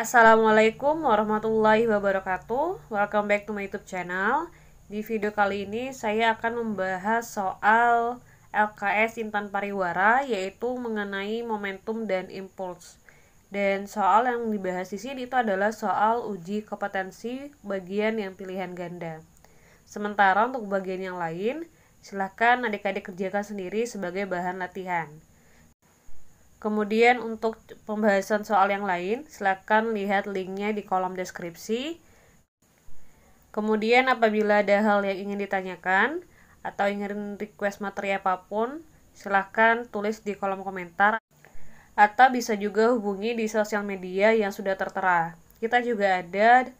Assalamualaikum warahmatullahi wabarakatuh. Welcome back to my YouTube channel. Di video kali ini saya akan membahas soal LKS Intan Pariwara, yaitu mengenai momentum dan impuls. Dan soal yang dibahas di sini itu adalah soal uji kompetensi bagian yang pilihan ganda. Sementara untuk bagian yang lain, silahkan adik-adik kerjakan sendiri sebagai bahan latihan. Kemudian untuk pembahasan soal yang lain, silakan lihat linknya di kolom deskripsi. Kemudian apabila ada hal yang ingin ditanyakan atau ingin request materi apapun, silahkan tulis di kolom komentar atau bisa juga hubungi di sosial media yang sudah tertera. Kita juga ada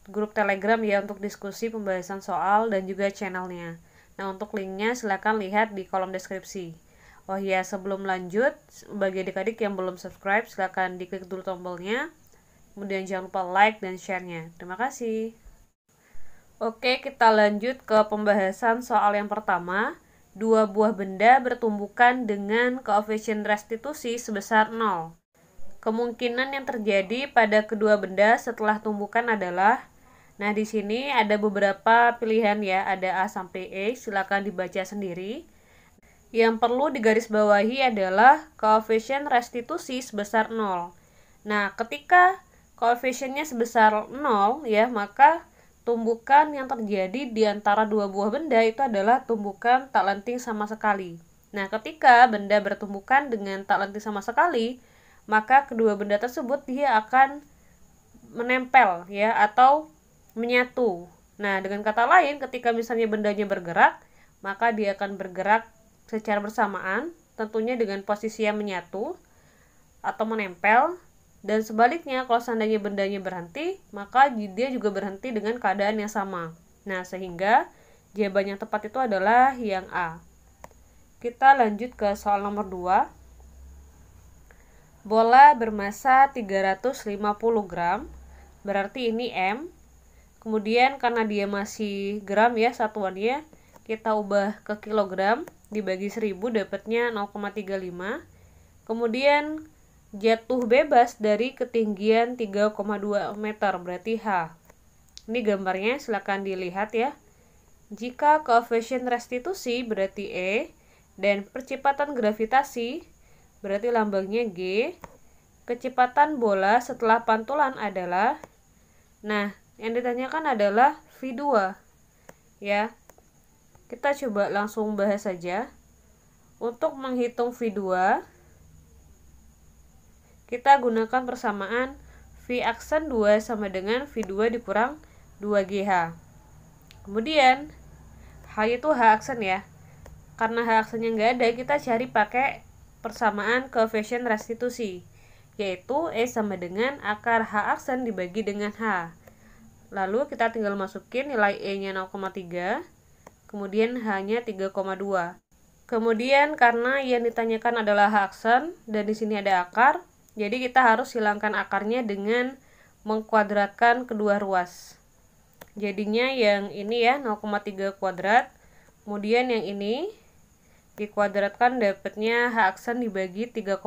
grup Telegram ya untuk diskusi pembahasan soal dan juga channelnya. Nah, untuk linknya silahkan lihat di kolom deskripsi. Oh ya, sebelum lanjut, bagi adik-adik yang belum subscribe, silakan diklik dulu tombolnya. Kemudian jangan lupa like dan share-nya. Terima kasih. Oke, kita lanjut ke pembahasan soal yang pertama. Dua buah benda bertumbukan dengan koefisien restitusi sebesar 0. Kemungkinan yang terjadi pada kedua benda setelah tumbukan adalah, nah di sini ada beberapa pilihan ya, ada A sampai E, silakan dibaca sendiri. Yang perlu digarisbawahi adalah koefisien restitusi sebesar 0. Nah, ketika koefisiennya sebesar 0 ya, maka tumbukan yang terjadi di antara dua buah benda itu adalah tumbukan tak lenting sama sekali. Nah, ketika benda bertumbukan dengan tak lenting sama sekali, maka kedua benda tersebut dia akan menempel ya atau menyatu. Nah, dengan kata lain, ketika misalnya bendanya bergerak, maka dia akan bergerak secara bersamaan, tentunya dengan posisi yang menyatu atau menempel, dan sebaliknya kalau seandainya bendanya berhenti, maka dia juga berhenti dengan keadaan yang sama. Nah, sehingga jawaban yang tepat itu adalah yang A. Kita lanjut ke soal nomor 2. Bola bermassa 350 gram, berarti ini M. Kemudian karena dia masih gram ya satuannya, kita ubah ke kilogram, dibagi 1000 dapatnya 0,35. Kemudian jatuh bebas dari ketinggian 3,2 meter, berarti H. Ini gambarnya, silakan dilihat ya. Jika koefisien restitusi berarti E, dan percepatan gravitasi berarti lambangnya G. Kecepatan bola setelah pantulan adalah, nah yang ditanyakan adalah V2 ya. Kita coba langsung bahas saja. Untuk menghitung V2, kita gunakan persamaan V aksen 2 sama dengan V2 dikurang 2GH. Kemudian, H itu H aksen ya. Karena H aksennya nggak ada, kita cari pakai persamaan koefisien restitusi, yaitu E sama dengan akar H aksen dibagi dengan H. Lalu kita tinggal masukin nilai E-nya 0,3. Kemudian H-nya 3,2. Kemudian karena yang ditanyakan adalah H aksen dan di sini ada akar, jadi kita harus hilangkan akarnya dengan mengkuadratkan kedua ruas. Jadinya yang ini ya 0,3 kuadrat. Kemudian yang ini dikuadratkan dapatnya H aksen dibagi 3,2.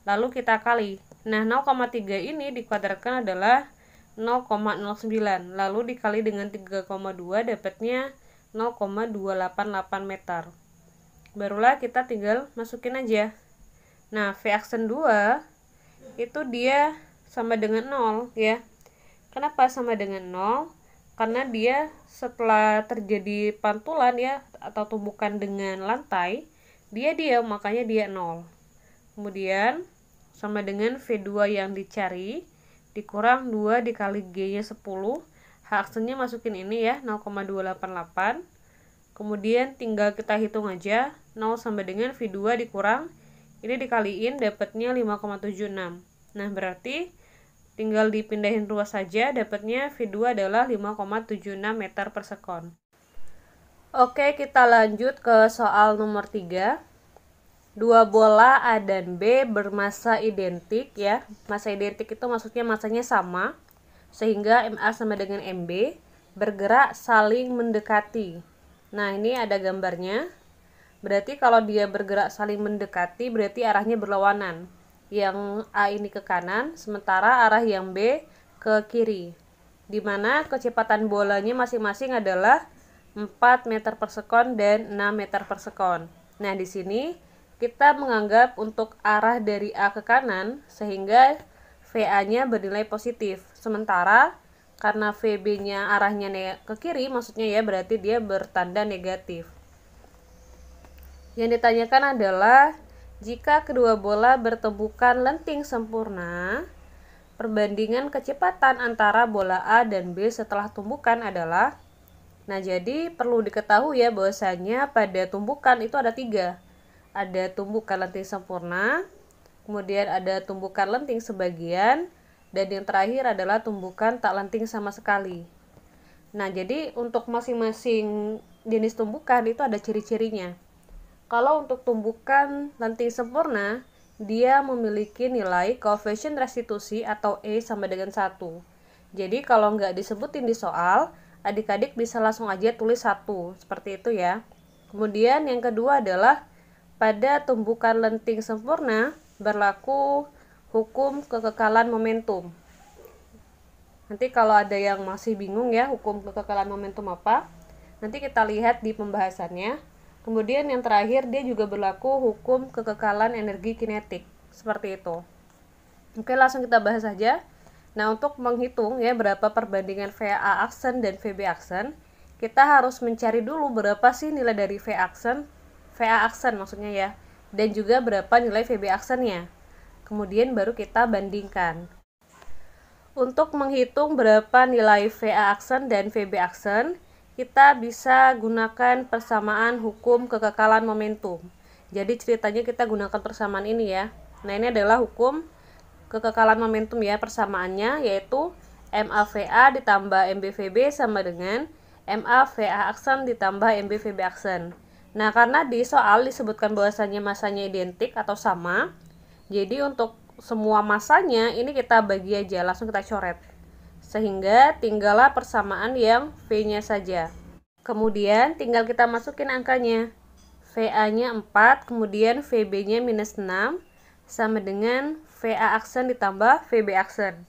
Lalu kita kali. Nah, 0,3 ini dikuadratkan adalah 0,09. Lalu dikali dengan 3,2 dapatnya 0,288 meter. Barulah kita tinggal masukin aja. Nah, V aksen 2 itu dia sama dengan 0 ya. Kenapa sama dengan 0? Karena dia setelah terjadi pantulan ya atau tumbukan dengan lantai, dia diam, makanya dia 0. Kemudian sama dengan V2 yang dicari dikurang 2 dikali G-nya 10. H aksennya masukin ini ya, 0,288. Kemudian tinggal kita hitung aja, 0 sama dengan V2 dikurang, ini dikaliin dapatnya 5,76. Nah, berarti tinggal dipindahin ruas saja, dapatnya V2 adalah 5,76 meter per sekon. Oke, kita lanjut ke soal nomor 3. Dua bola A dan B bermassa identik ya. Massa identik itu maksudnya massanya sama, sehingga MA sama dengan MB bergerak saling mendekati. Nah, ini ada gambarnya. Berarti kalau dia bergerak saling mendekati berarti arahnya berlawanan. yang A ini ke kanan, sementara arah yang B ke kiri, di mana kecepatan bolanya masing-masing adalah 4 meter per sekon dan 6 meter per sekon. Nah, di sini kita menganggap untuk arah dari A ke kanan, sehingga VA-nya bernilai positif. Sementara karena VB-nya arahnya ke kiri, maksudnya ya berarti dia bertanda negatif. Yang ditanyakan adalah jika kedua bola bertembukan lenting sempurna, perbandingan kecepatan antara bola A dan B setelah tumbukan adalah. Nah, jadi perlu diketahui ya bahwasanya pada tumbukan itu ada 3. Ada tumbukan lenting sempurna, kemudian ada tumbukan lenting sebagian, dan yang terakhir adalah tumbukan tak lenting sama sekali. Nah, jadi untuk masing-masing jenis tumbukan itu ada ciri-cirinya. Kalau untuk tumbukan lenting sempurna, dia memiliki nilai koefisien restitusi atau E sama dengan 1. Jadi kalau nggak disebutin di soal, adik-adik bisa langsung aja tulis 1, seperti itu ya. Kemudian yang kedua adalah pada tumbukan lenting sempurna berlaku hukum kekekalan momentum. Nanti kalau ada yang masih bingung ya hukum kekekalan momentum apa, nanti kita lihat di pembahasannya. Kemudian yang terakhir dia juga berlaku hukum kekekalan energi kinetik, seperti itu. Oke, langsung kita bahas saja. Nah, untuk menghitung ya berapa perbandingan VA aksen dan VB aksen, kita harus mencari dulu berapa sih nilai dari VA aksen maksudnya ya, dan juga berapa nilai VB aksennya. Kemudian baru kita bandingkan. Untuk menghitung berapa nilai VA aksen dan VB aksen, kita bisa gunakan persamaan hukum kekekalan momentum. Jadi ceritanya kita gunakan persamaan ini ya. Nah, ini adalah hukum kekekalan momentum ya, persamaannya yaitu MAVA ditambah MBVB sama dengan MAVA aksen ditambah MBVB aksen. Nah, karena di soal disebutkan bahwasanya masanya identik atau sama, jadi untuk semua masanya ini kita bagi aja, langsung kita coret. Sehingga tinggallah persamaan yang V-nya saja. Kemudian tinggal kita masukin angkanya. VA-nya 4, kemudian VB-nya minus 6, sama dengan VA aksen ditambah VB aksen.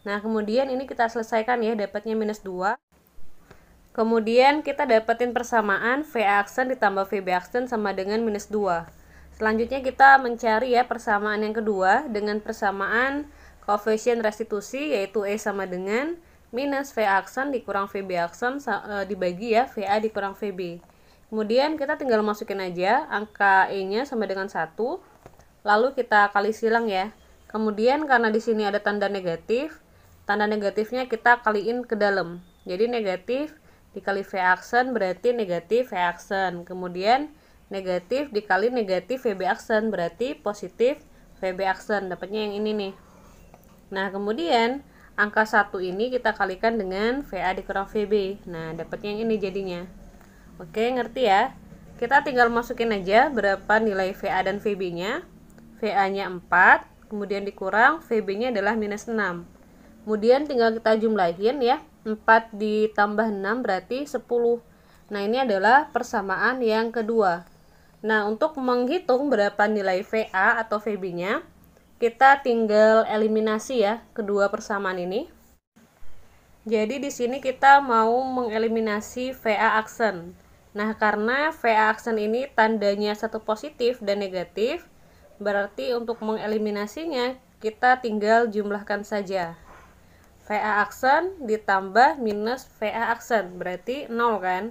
Nah, kemudian ini kita selesaikan ya, dapatnya minus 2. Kemudian kita dapetin persamaan VA aksen ditambah VB aksen sama dengan minus 2. Selanjutnya kita mencari ya persamaan yang kedua dengan persamaan koefisien restitusi, yaitu E sama dengan minus VA aksen dikurang VB aksen dibagi ya VA dikurang VB. Kemudian kita tinggal masukin aja angka E-nya sama dengan 1, lalu kita kali silang ya. Kemudian karena di sini ada tanda negatifnya kita kaliin ke dalam. Jadi negatif dikali VA aksen berarti negatif VA aksen. Kemudian negatif dikali negatif VB aksen berarti positif VB aksen. Dapatnya yang ini nih. Nah, kemudian angka 1 ini kita kalikan dengan VA dikurang VB. Nah, dapatnya yang ini jadinya. Oke, ngerti ya? Kita tinggal masukin aja berapa nilai VA dan VB-nya. VA-nya 4, kemudian dikurang VB-nya adalah minus 6. Kemudian tinggal kita jumlahin ya. 4 ditambah 6 berarti 10. Nah, ini adalah persamaan yang kedua. Nah, untuk menghitung berapa nilai VA atau VB-nya, kita tinggal eliminasi ya kedua persamaan ini. Jadi di sini kita mau mengeliminasi VA aksen. Nah, karena VA aksen ini tandanya satu positif dan negatif, berarti untuk mengeliminasinya kita tinggal jumlahkan saja. VA aksen ditambah minus VA aksen berarti 0 kan.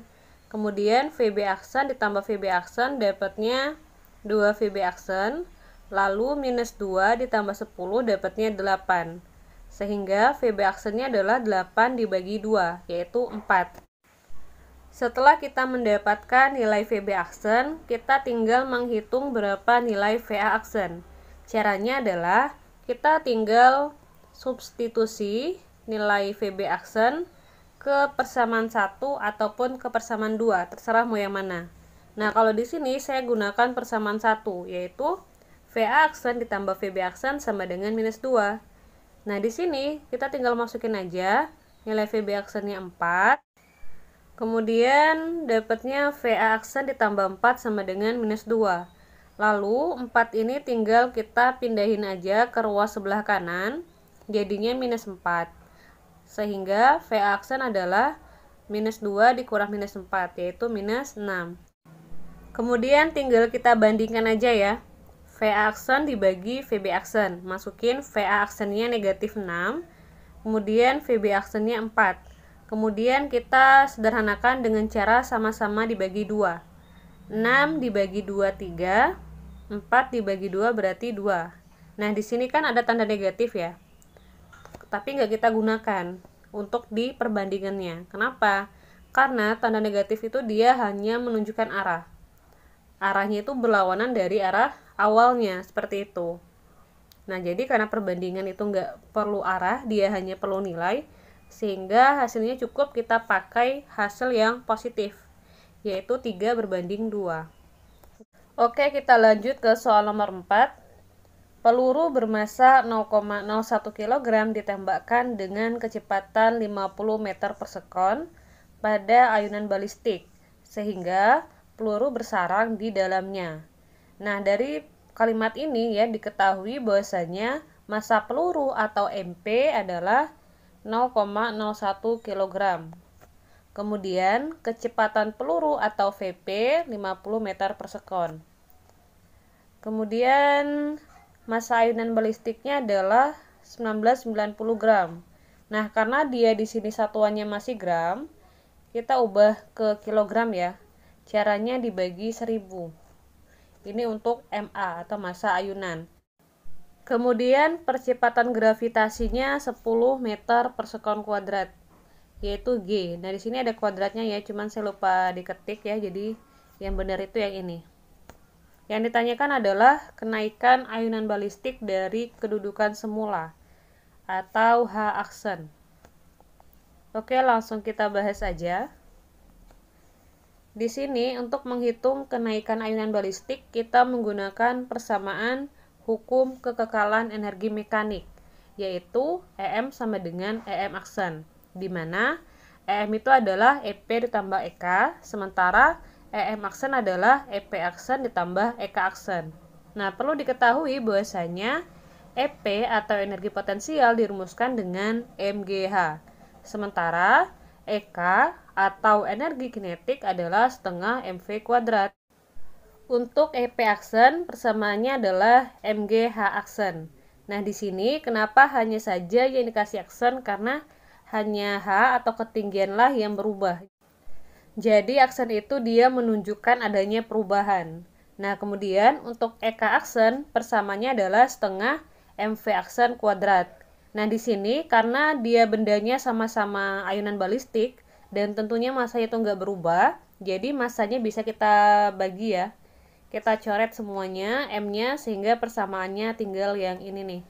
Kemudian VB aksen ditambah VB aksen dapatnya 2 VB aksen. Lalu minus 2 ditambah 10 dapatnya 8. Sehingga VB aksennya adalah 8 dibagi 2, yaitu 4. Setelah kita mendapatkan nilai VB aksen, kita tinggal menghitung berapa nilai VA aksen. Caranya adalah kita tinggal substitusi nilai VB aksen ke persamaan 1 ataupun ke persamaan 2, terserah mau yang mana. Nah, kalau di sini saya gunakan persamaan 1, yaitu VA aksen ditambah VB aksen sama dengan minus 2. Nah, di sini kita tinggal masukin aja nilai VB aksennya 4. Kemudian dapatnya VA aksen ditambah 4 sama dengan minus 2. Lalu 4 ini tinggal kita pindahin aja ke ruas sebelah kanan, jadinya minus 4. Sehingga VA aksen adalah minus 2 dikurang minus 4, yaitu minus 6. Kemudian tinggal kita bandingkan aja ya. VA aksen dibagi VB aksen. Masukin VA aksennya negatif 6, kemudian VB aksennya 4. Kemudian kita sederhanakan dengan cara sama-sama dibagi 2. 6 dibagi 2, 3. 4 dibagi 2 berarti 2. Nah, di sini kan ada tanda negatif ya. Tapi nggak kita gunakan untuk di perbandingannya. Kenapa? Karena tanda negatif itu dia hanya menunjukkan arah. Arahnya itu berlawanan dari arah awalnya, seperti itu. Nah, jadi karena perbandingan itu nggak perlu arah, dia hanya perlu nilai, sehingga hasilnya cukup kita pakai hasil yang positif, yaitu 3 berbanding 2. Oke, kita lanjut ke soal nomor 4. Peluru bermasa 0,01 kg ditembakkan dengan kecepatan 50 meter per sekon pada ayunan balistik, sehingga peluru bersarang di dalamnya. Nah, dari kalimat ini ya diketahui bahwasanya massa peluru atau MP adalah 0,01 kg. Kemudian kecepatan peluru atau VP 50 meter per sekon. Kemudian massa ayunan balistiknya adalah 1990 gram. Nah, karena dia di sini satuannya masih gram, kita ubah ke kilogram ya. Caranya dibagi 1000. Ini untuk MA atau massa ayunan. Kemudian percepatan gravitasinya 10 meter per sekon kuadrat, yaitu G. Nah, di sini ada kuadratnya ya, cuman saya lupa diketik ya, jadi yang benar itu yang ini. Yang ditanyakan adalah kenaikan ayunan balistik dari kedudukan semula atau H aksen. Oke, langsung kita bahas aja. Di sini untuk menghitung kenaikan ayunan balistik kita menggunakan persamaan hukum kekekalan energi mekanik, yaitu EM sama dengan EM aksen, di mana EM itu adalah EP ditambah EK, sementara EM aksen adalah EP aksen ditambah EK aksen. Nah, perlu diketahui bahwasanya EP atau energi potensial dirumuskan dengan MGH, sementara EK atau energi kinetik adalah setengah MV kuadrat. Untuk EP aksen persamaannya adalah MGH aksen. Nah, di sini kenapa hanya saja yang dikasih aksen, karena hanya H atau ketinggianlah yang berubah. Jadi aksen itu dia menunjukkan adanya perubahan. Nah, kemudian untuk EK aksen persamaannya adalah setengah MV aksen kuadrat. Nah, di sini karena dia bendanya sama-sama ayunan balistik dan tentunya massa itu nggak berubah, jadi massanya bisa kita bagi ya. Kita coret semuanya M-nya sehingga persamaannya tinggal yang ini nih.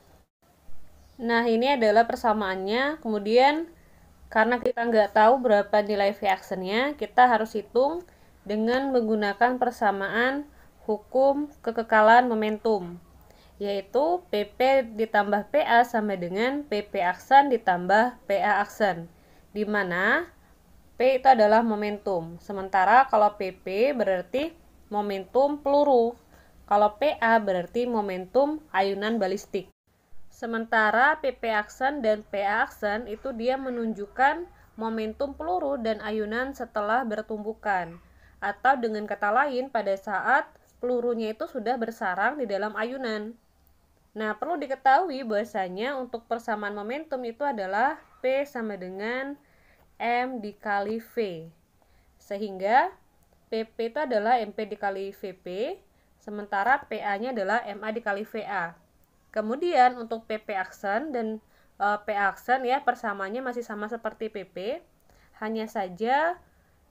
Nah, ini adalah persamaannya. Kemudian karena kita nggak tahu berapa nilai V aksennya, kita harus hitung dengan menggunakan persamaan hukum kekekalan momentum, yaitu PP ditambah PA sama dengan PP aksen ditambah PA aksen, di mana P itu adalah momentum, sementara kalau PP berarti momentum peluru, kalau PA berarti momentum ayunan balistik. Sementara PP aksen dan PA aksen itu dia menunjukkan momentum peluru dan ayunan setelah bertumbukan, atau dengan kata lain pada saat pelurunya itu sudah bersarang di dalam ayunan. Nah, perlu diketahui bahwasanya untuk persamaan momentum itu adalah P sama dengan M dikali V, sehingga PP itu adalah MP dikali VP, sementara PA-nya adalah MA dikali VA. Kemudian untuk PP aksen dan PA aksen ya persamaannya masih sama seperti PP, hanya saja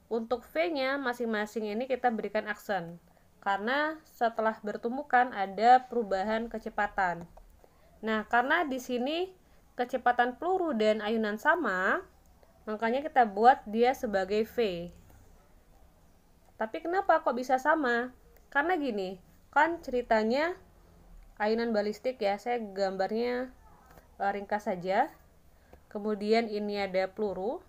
untuk V-nya masing-masing ini kita berikan aksen, karena setelah bertumbukan ada perubahan kecepatan. Nah, karena di sini kecepatan peluru dan ayunan sama, makanya kita buat dia sebagai V. Tapi kenapa kok bisa sama? Karena gini, kan ceritanya ayunan balistik ya, saya gambarnya ringkas saja. Kemudian ini ada peluru.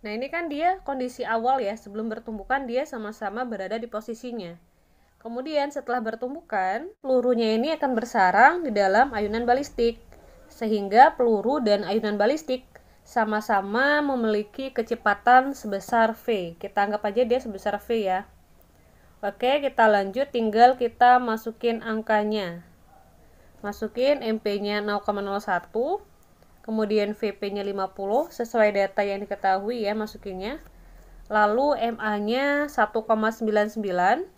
Nah, ini kan dia kondisi awal ya, sebelum bertumbukan dia sama-sama berada di posisinya. Kemudian setelah bertumbukan, pelurunya ini akan bersarang di dalam ayunan balistik, sehingga peluru dan ayunan balistik sama-sama memiliki kecepatan sebesar V. Kita anggap aja dia sebesar V ya. Oke, kita lanjut, tinggal kita masukin angkanya. Masukin MP-nya 0,01, kemudian VP-nya 50, sesuai data yang diketahui ya masukinnya. Lalu MA-nya 1,99,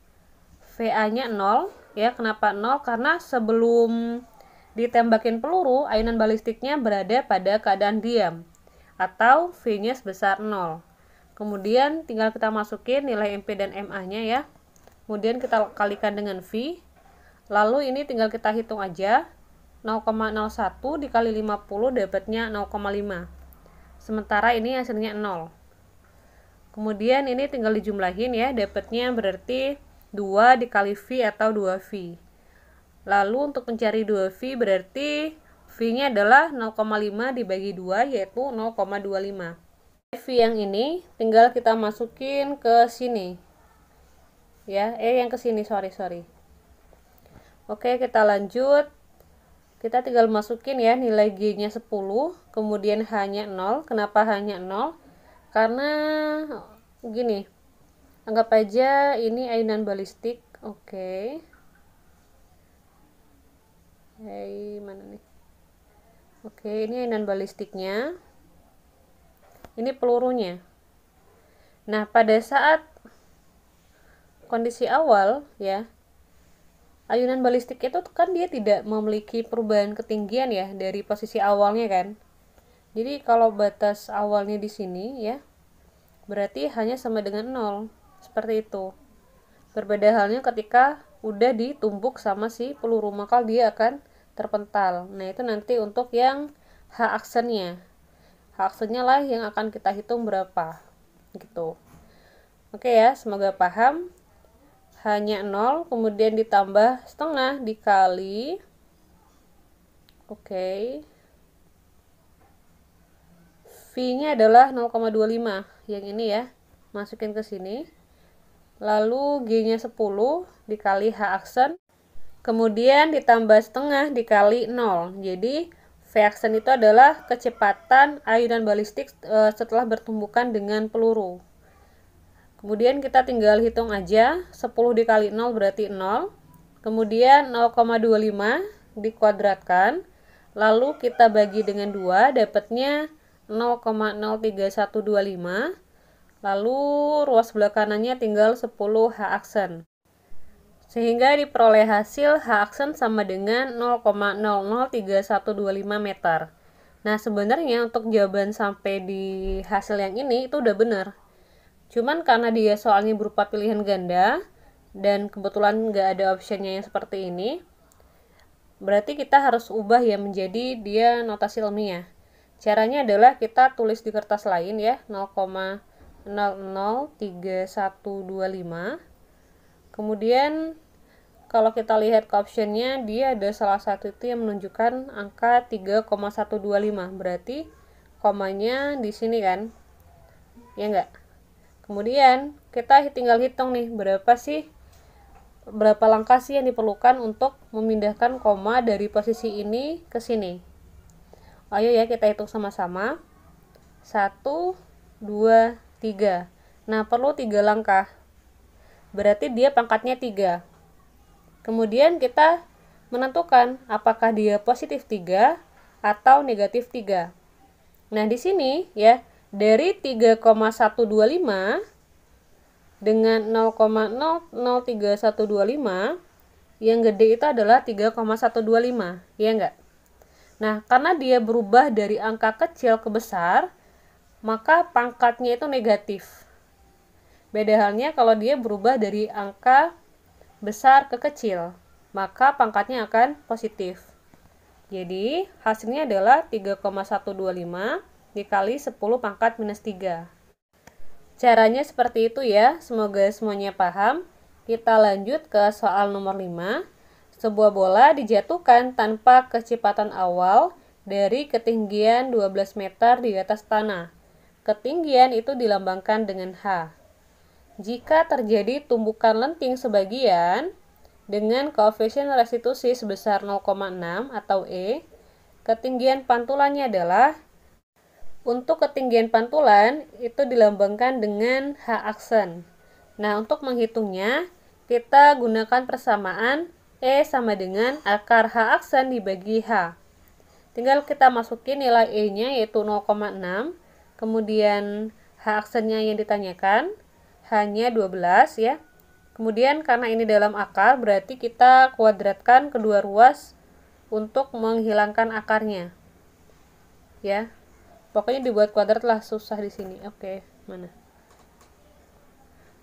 VA-nya 0 ya. Kenapa 0? Karena sebelum ditembakin peluru, ayunan balistiknya berada pada keadaan diam, atau V-nya sebesar 0. Kemudian tinggal kita masukin nilai MP dan MA-nya ya. Kemudian kita kalikan dengan V. Lalu ini tinggal kita hitung aja. 0,01 dikali 50 dapatnya 0,5. Sementara ini hasilnya 0. Kemudian ini tinggal dijumlahin ya, dapatnya berarti 2 dikali V atau 2V. Lalu untuk mencari 2V berarti V-nya adalah 0,5 dibagi 2, yaitu 0,25. V yang ini tinggal kita masukin ke sini. Ya, yang ke sini, sorry. Oke, kita lanjut. Kita tinggal masukin ya nilai G-nya 10, kemudian H-nya 0. Kenapa H-nya 0? Karena gini, anggap aja ini ayunan balistik. Oke. Mana nih? Oke, ini ayunan balistiknya. Ini pelurunya. Nah, pada saat kondisi awal ya, ayunan balistik itu kan dia tidak memiliki perubahan ketinggian ya dari posisi awalnya kan. Jadi kalau batas awalnya di sini ya, berarti hanya sama dengan 0. Seperti itu. Berbeda halnya ketika udah ditumbuk sama si peluru, maka dia akan terpental. Nah, itu nanti untuk yang H-aksennya. H-aksennya lah yang akan kita hitung berapa. Gitu. Oke ya, semoga paham. Hanya 0, kemudian ditambah setengah dikali, oke, V-nya adalah 0,25, yang ini ya, masukin ke sini. Lalu G-nya 10 dikali H-aksen, kemudian ditambah setengah dikali 0. Jadi V-aksen itu adalah kecepatan ayunan balistik setelah bertumbukan dengan peluru. Kemudian kita tinggal hitung aja, 10 dikali 0 berarti 0. Kemudian 0,25 dikuadratkan. Lalu kita bagi dengan 2, dapatnya 0,03125. Lalu ruas sebelah kanannya tinggal 10 H-aksen. Sehingga diperoleh hasil H-aksen sama dengan 0,003125 meter. Nah, sebenarnya untuk jawaban sampai di hasil yang ini itu udah benar. Cuman karena dia soalnya berupa pilihan ganda dan kebetulan nggak ada optionnya yang seperti ini, berarti kita harus ubah ya menjadi dia notasi ilmiah. Caranya adalah kita tulis di kertas lain ya, 0,003125. Kemudian kalau kita lihat ke optionnya, dia ada salah satu itu yang menunjukkan angka 3,125. Berarti komanya di sini kan, ya enggak? Kemudian kita tinggal hitung nih berapa langkah sih yang diperlukan untuk memindahkan koma dari posisi ini ke sini. Ayo ya kita hitung sama-sama. 1, 2, 3. Nah, perlu 3 langkah. Berarti dia pangkatnya 3. Kemudian kita menentukan apakah dia positif 3 atau negatif 3. Nah, di sini ya, dari 3,125 dengan 0,003125, yang gede itu adalah 3,125, ya enggak? Nah, karena dia berubah dari angka kecil ke besar, maka pangkatnya itu negatif. Beda halnya kalau dia berubah dari angka besar ke kecil, maka pangkatnya akan positif. Jadi, hasilnya adalah 3,125 dikali 10 pangkat minus 3. Caranya seperti itu ya, semoga semuanya paham. Kita lanjut ke soal nomor 5. Sebuah bola dijatuhkan tanpa kecepatan awal dari ketinggian 12 meter di atas tanah. ketinggian itu dilambangkan dengan H. Jika terjadi tumbukan lenting sebagian dengan koefisien restitusi sebesar 0,6 atau E, ketinggian pantulannya adalah, untuk ketinggian pantulan itu dilambangkan dengan H aksen. Nah, untuk menghitungnya, kita gunakan persamaan E sama dengan akar H aksen dibagi H. Tinggal kita masukin nilai E-nya yaitu 0,6, kemudian H aksennya yang ditanyakan, H-nya 12 ya. Kemudian karena ini dalam akar, berarti kita kuadratkan kedua ruas untuk menghilangkan akarnya. Ya. Pokoknya dibuat kuadrat lah, susah di sini. Oke, mana?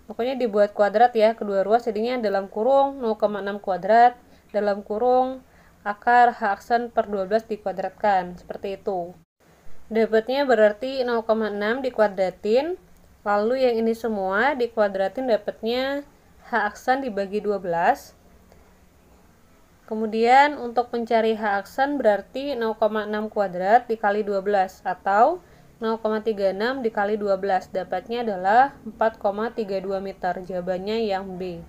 Pokoknya dibuat kuadrat ya, kedua ruas jadinya dalam kurung 0,6 kuadrat, dalam kurung akar H aksen per 12 dikuadratkan, seperti itu. Dapatnya berarti 0,6 dikuadratin, lalu yang ini semua dikuadratin dapatnya H aksen dibagi 12. Kemudian untuk mencari H aksen berarti 0,6 kuadrat dikali 12 atau 0,36 dikali 12. Dapatnya adalah 4,32 meter. Jawabannya yang B.